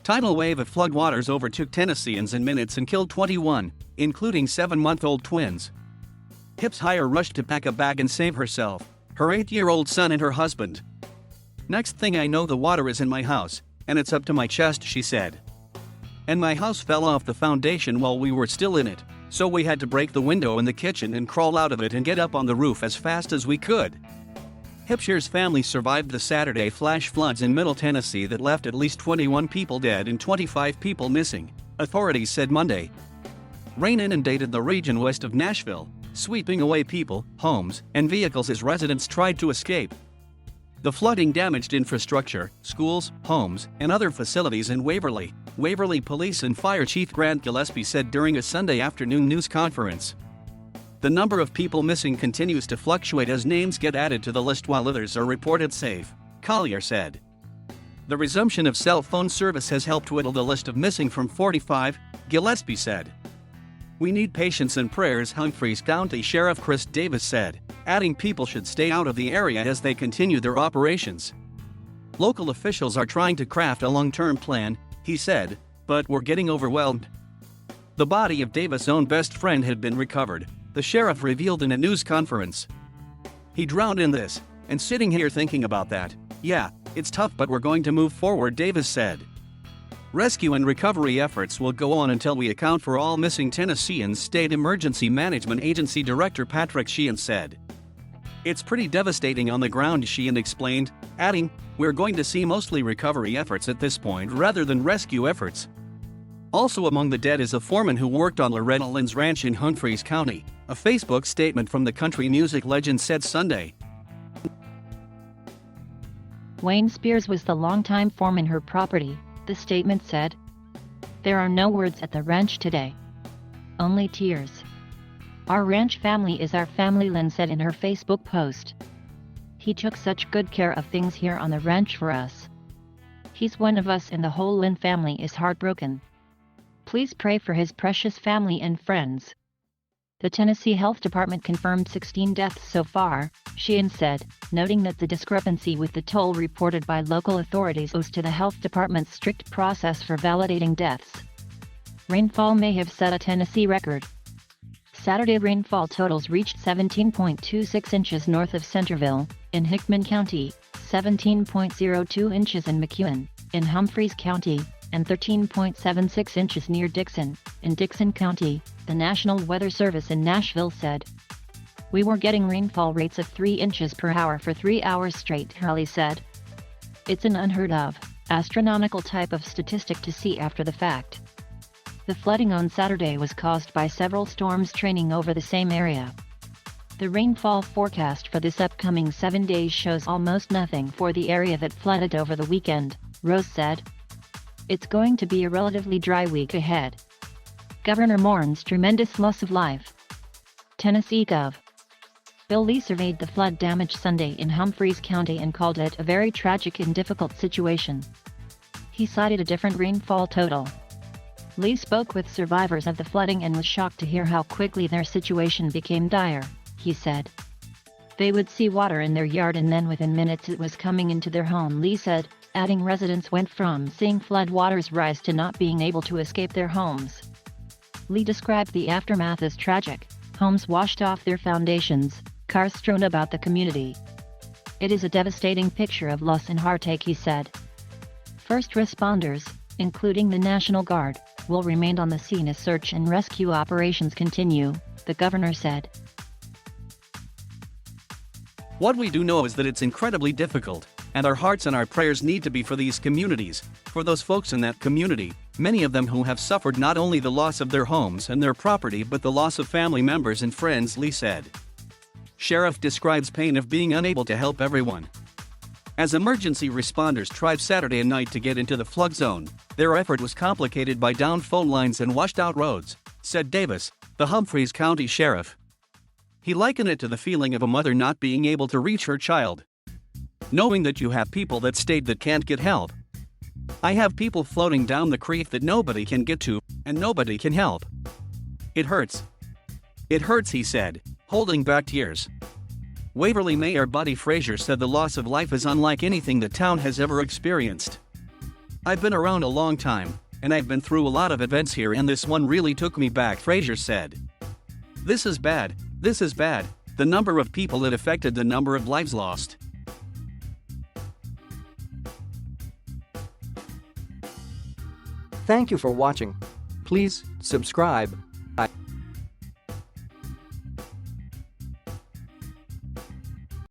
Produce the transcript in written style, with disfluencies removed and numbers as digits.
Tidal wave of floodwaters overtook Tennesseeans in minutes and killed 21, including 7-month-old twins. Hipshire rushed to pack a bag and save herself, her 8-year-old son and her husband. "Next thing I know, the water is in my house, and it's up to my chest," she said. "And my house fell off the foundation while we were still in it, so we had to break the window in the kitchen and crawl out of it and get up on the roof as fast as we could." Hipshire's family survived the Saturday flash floods in Middle Tennessee that left at least 21 people dead and 25 people missing, authorities said Monday. Rain inundated the region west of Nashville, sweeping away people, homes, and vehicles as residents tried to escape. The flooding damaged infrastructure, schools, homes, and other facilities in Waverly, Police and Fire Chief Grant Gillespie said during a Sunday afternoon news conference. The number of people missing continues to fluctuate as names get added to the list while others are reported safe, Collier said. The resumption of cell phone service has helped whittle the list of missing from 45, Gillespie said. "We need patience and prayers," Humphreys County Sheriff Chris Davis said, adding people should stay out of the area as they continue their operations. "Local officials are trying to craft a long-term plan," he said, "but we're getting overwhelmed." The body of Davis' own best friend had been recovered, the sheriff revealed in a news conference. "He drowned in this, and sitting here thinking about that, yeah, it's tough but we're going to move forward," Davis said. Rescue and recovery efforts will go on until we account for all missing Tennesseans, State Emergency Management Agency Director Patrick Sheehan said. "It's pretty devastating on the ground," Sheehan explained, adding, "We're going to see mostly recovery efforts at this point rather than rescue efforts." Also among the dead is a foreman who worked on Loretta Lynn's ranch in Humphreys County, a Facebook statement from the country music legend said Sunday. Wayne Spears was the longtime foreman her property, the statement said. "There are no words at the ranch today. Only tears. Our ranch family is our family," Lynn said in her Facebook post. "He took such good care of things here on the ranch for us. He's one of us and the whole Lynn family is heartbroken. Please pray for his precious family and friends." The Tennessee Health Department confirmed 16 deaths so far, Sheehan said, noting that the discrepancy with the toll reported by local authorities owes to the health department's strict process for validating deaths. Rainfall may have set a Tennessee record. Saturday rainfall totals reached 17.26 inches north of Centerville, in Hickman County, 17.02 inches in McEwen, in Humphreys County, and 13.76 inches near Dixon, in Dixon County, the National Weather Service in Nashville said. "We were getting rainfall rates of 3 inches per hour for 3 hours straight," Hurley said. "It's an unheard of, astronomical type of statistic to see after the fact." The flooding on Saturday was caused by several storms training over the same area. The rainfall forecast for this upcoming 7 days shows almost nothing for the area that flooded over the weekend, Rose said. "It's going to be a relatively dry week ahead." Governor mourns tremendous loss of life. Tennessee Gov. Bill Lee surveyed the flood damage Sunday in Humphreys County and called it a very tragic and difficult situation. He cited a different rainfall total. Lee spoke with survivors of the flooding and was shocked to hear how quickly their situation became dire, he said. They would see water in their yard and then within minutes it was coming into their home, Lee said, adding residents went from seeing floodwaters rise to not being able to escape their homes. Lee described the aftermath as tragic: homes washed off their foundations, cars strewn about the community. "It is a devastating picture of loss and heartache," he said. First responders, including the National Guard, will remain on the scene as search and rescue operations continue, the governor said. "What we do know is that it's incredibly difficult, and our hearts and our prayers need to be for these communities, for those folks in that community, many of them who have suffered not only the loss of their homes and their property but the loss of family members and friends," Lee said. Sheriff describes pain of being unable to help everyone. As emergency responders tried Saturday night to get into the flood zone, their effort was complicated by downed phone lines and washed-out roads, said Davis, the Humphreys County Sheriff. He likened it to the feeling of a mother not being able to reach her child. "Knowing that you have people that stayed that can't get help. I have people floating down the creek that nobody can get to, and nobody can help. It hurts. It hurts," he said, holding back tears. Waverly Mayor Buddy Frazier said the loss of life is unlike anything the town has ever experienced. I've been around a long time, and I've been through a lot of events here, and this one really took me back," Fraser said. This is bad. This is bad. The number of people it affected, the number of lives lost." Thank you for watching. Please subscribe.